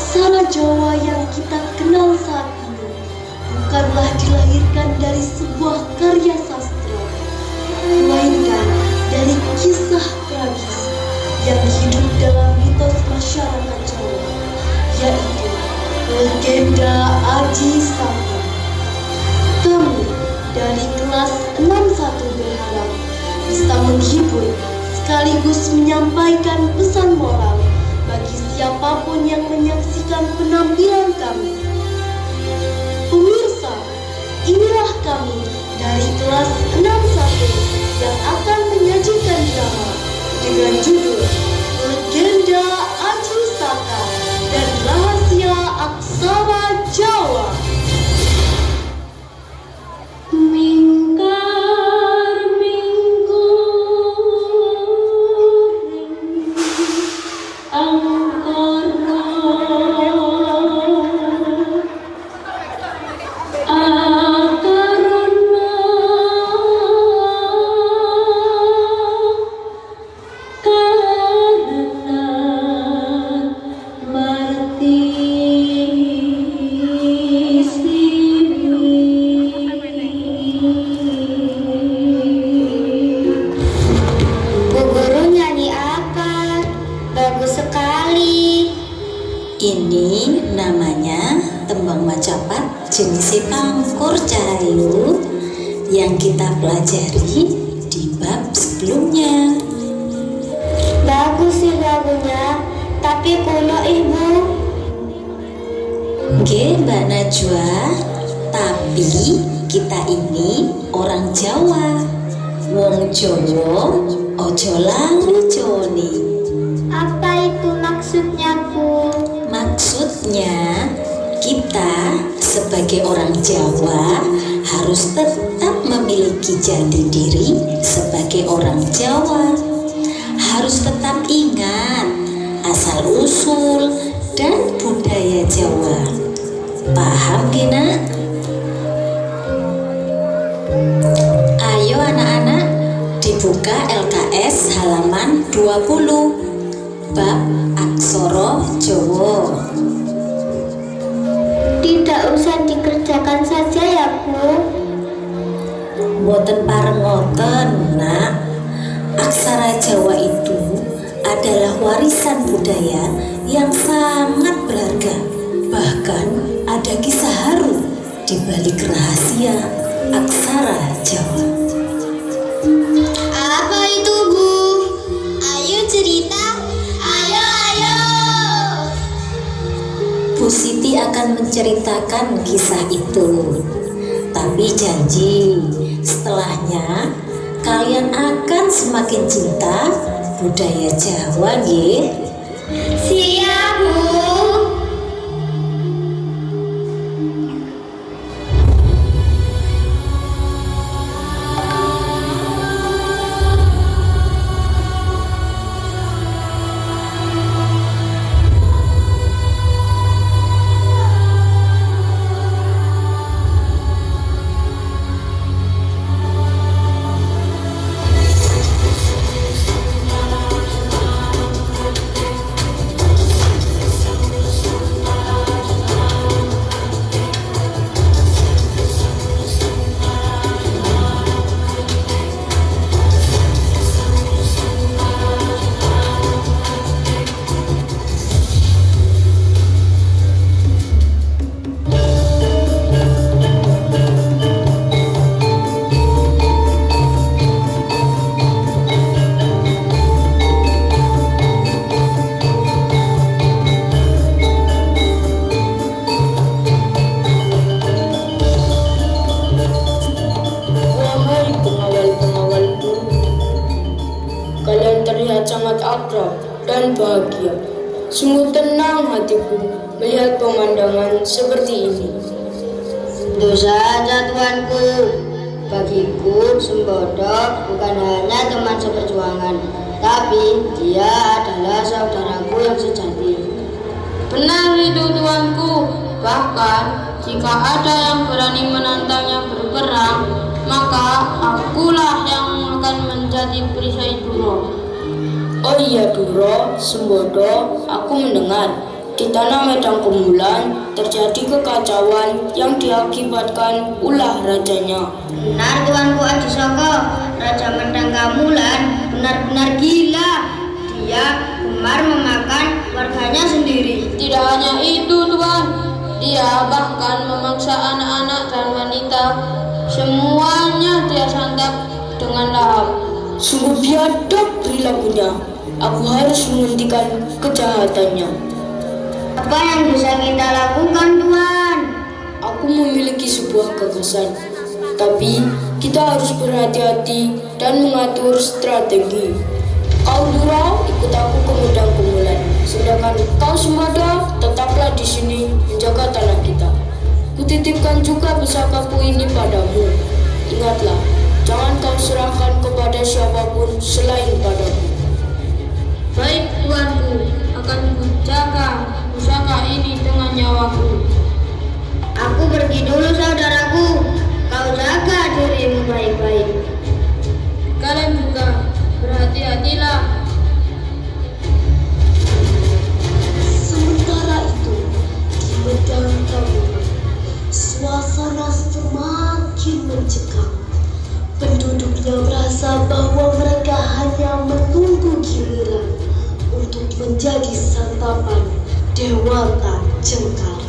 aksara Jawa yang kita kenal saat ini bukanlah dilahirkan dari sebuah karya sastra, melainkan dari kisah tragis yang hidup dalam mitos masyarakat Jawa, yaitu legenda Aji Saka. Kami dari kelas 61 berharap bisa menghibur sekaligus menyampaikan pesan moral bagi siapapun yang menyaksikan penampilan kami. Pemirsa, inilah kami dari kelas 61 yang akan menyajikan drama dengan judul Legenda Aji Saka dan Rahasia Aksara Jawa. Ini namanya tembang macapat jenis pangkur cahayu yang kita pelajari di bab sebelumnya. Bagus sih lagunya, tapi kuno ibu. Nggih Mbak Najwa, tapi kita ini orang Jawa. Wong Jawa ojo lali joni. Apa itu maksudnya, Bu? Maksudnya, kita sebagai orang Jawa harus tetap memiliki jati diri sebagai orang Jawa. Harus tetap ingat asal-usul dan budaya Jawa. Paham, Gina? Ayo anak-anak, dibuka LKS halaman 20. Bab Aksara Jawa. Tidak usah dikerjakan saja ya, Bu. Mboten pareng ngoten, Nak. Aksara Jawa itu adalah warisan budaya yang sangat berharga. Bahkan ada kisah haru di balik rahasia aksara Jawa. Apa itu, Bu? Ayo cerita. Bu Siti akan menceritakan kisah itu. Tapi janji, setelahnya kalian akan semakin cinta budaya Jawa, nggih? Siap, Bu. sangat akrab dan bahagia. Sungguh tenang hatiku melihat pemandangan seperti ini. Tentu saja Tuanku, bagiku Sembodo bukan hanya teman seperjuangan, tapi dia adalah saudaraku yang sejati. Benar itu Tuanku, bahkan jika ada yang berani menantangnya berperang, maka akulah yang akan menjadi perisai Duro. Oh iya Duro, Sembodo, aku mendengar Di tanah Medang Kumulan terjadi kekacauan yang diakibatkan ulah rajanya. Benar Tuanku Aji Saka, Raja Medang Kamulan benar-benar gila. Dia gemar memakan warganya sendiri. Tidak hanya itu Tuan, dia bahkan memaksa anak-anak dan wanita. Semuanya dia santap dengan lahap. Sungguh biadab perilakunya. Aku harus menghentikan kejahatannya. Apa yang bisa kita lakukan, Tuan? Aku memiliki sebuah gagasan, tapi kita harus berhati-hati dan mengatur strategi. Kau Durau ikut aku ke Medang Kumulan, sedangkan kau Sembada tetaplah di sini menjaga tanah kita. Kutitipkan juga pusakaku ini padamu. Ingatlah, jangan kau serahkan kepada siapapun selain padaku. Baik Tuanku, akan kujaga pusaka ini dengan nyawaku. Aku pergi dulu saudaraku. Kau jaga dirimu baik-baik. Kalian juga berhati-hatilah. Sementara itu, di Medang Kumulan, suasana semakin mencekam. Penduduknya merasa bahwa mereka hanya menunggu giliran untuk menjadi santapan Dewata Cengkara.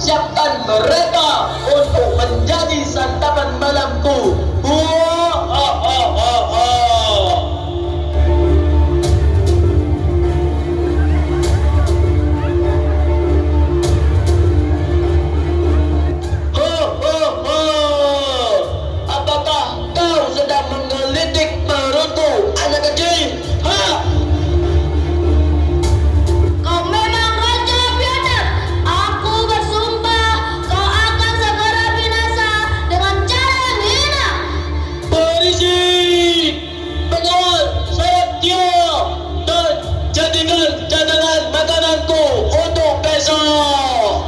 Siapkan mereka untuk menjadi santapan malamku. Apakah kau sedang menggelitik perutku, anak kecil? Kau memang raja biadab. Aku bersumpah kau akan segera binasa dengan cara yang hina. Berisik! Pengawal, saya diam dan jadikan cadangan makananku untuk besok.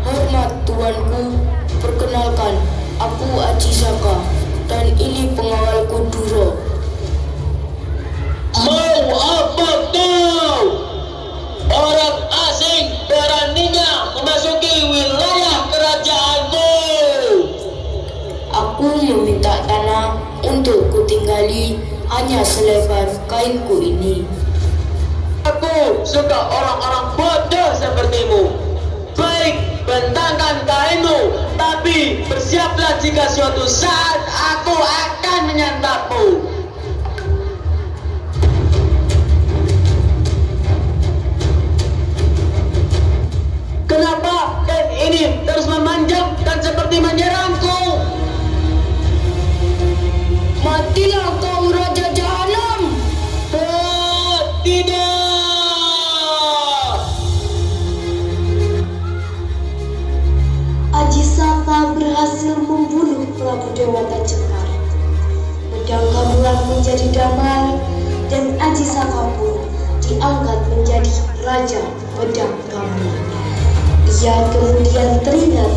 Hormat tuanku, perkenalkan, aku Aji Saka dan ini pengawalku Duro. Mau apa kau? Orang asing beraninya memasuki wilayah kerajaanmu. Aku meminta tanah untuk kutinggali hanya selebar kainku ini. Aku suka orang-orang bodoh sepertimu. Baik, bentangkan kainmu, tapi bersiaplah jika suatu saat aku senjata cekar. Pedang Gamulan menjadi damai dan Aji Saka pun diangkat menjadi Raja Pedang Gamulan. Ia kemudian teringat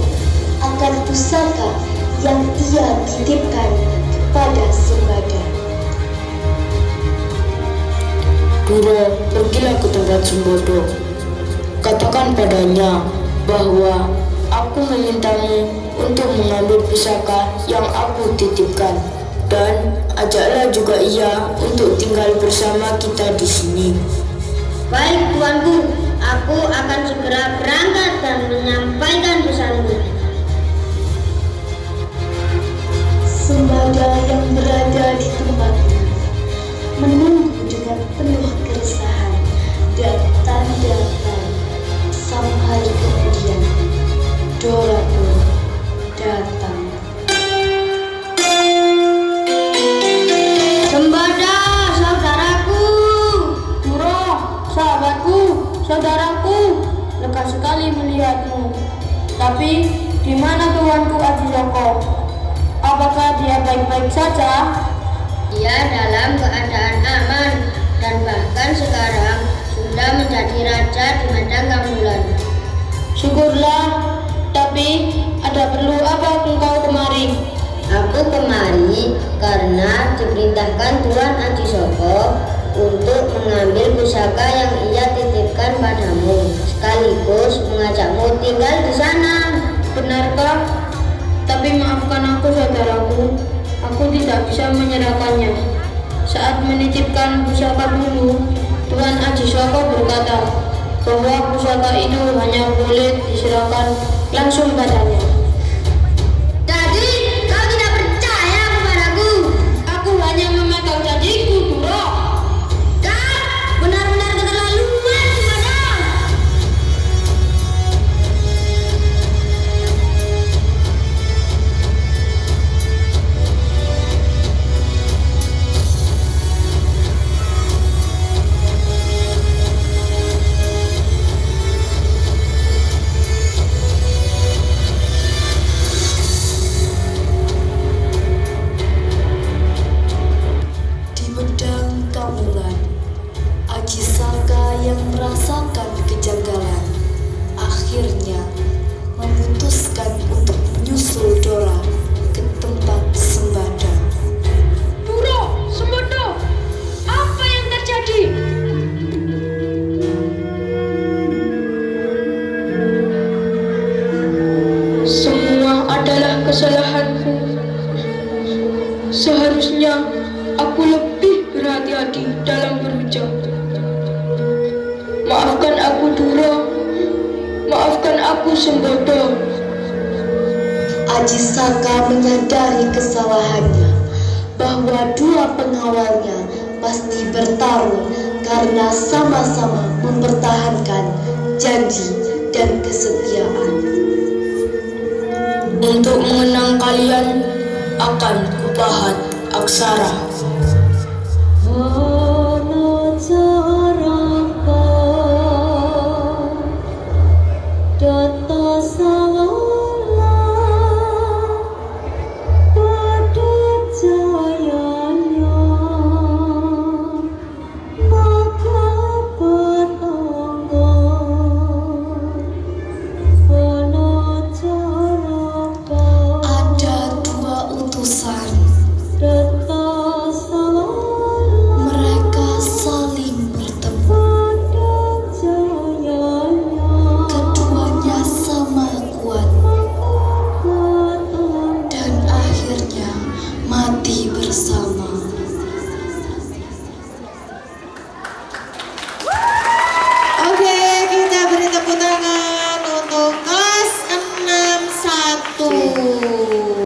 akan pusaka yang ia titipkan kepada Sembada. Duro, pergilah ke tempat Sembada. Katakan padanya bahwa aku memintamu untuk mengambil pusaka yang aku titipkan, dan ajaklah juga ia untuk tinggal bersama kita di sini. Baik tuanku, aku akan segera berangkat dan menyampaikan pesanmu. Sembada yang berada di tempatnya menunggu dengan penuh keresahan dan tanda tanya. Sampai kemudian Dora pun datang. Sembada, saudaraku. Duro, sahabatku, saudaraku, lega sekali melihatmu. Tapi di mana tuanku Aji Saka? Apakah dia baik-baik saja? Dia dalam keadaan aman dan bahkan sekarang sudah menjadi raja di Medang Gamulan. Syukurlah, tapi ada perlu apa engkau kemari? Aku kemari karena diperintahkan Tuan Aji Saka untuk mengambil pusaka yang ia titipkan padamu, sekaligus mengajakmu tinggal di sana. Benarkah? Tapi maafkan aku saudaraku, aku tidak bisa menyerahkannya. Saat menitipkan pusaka dulu, Tuan Aji Saka berkata bahwa pusaka itu hanya boleh diserahkan langsung padanya. Jadi kau tidak percaya kepadaku? Aku hanya memegang janjiku, Duro. Kau benar-benar keterlaluan, Sembada. Di Medang Gamulan, Aji Saka yang merasakan kejanggalan akhirnya memutuskan untuk menyusul Dora ke tempat Sembada. Duro, Sembada, apa yang terjadi? Semua adalah kesalahanku. Seharusnya aku lebih berhati-hati dalam berucap. Maafkan aku, Duro. Maafkan aku, Sembada. Aji Saka menyadari kesalahannya bahwa dua pengawalnya pasti bertarung karena sama-sama mempertahankan janji dan kesetiaan. Untuk mengenang kalian akan kupahat aksara. Ada dua utusan. Mereka saling bertemu. Keduanya sama kuat dan akhirnya mati bersama.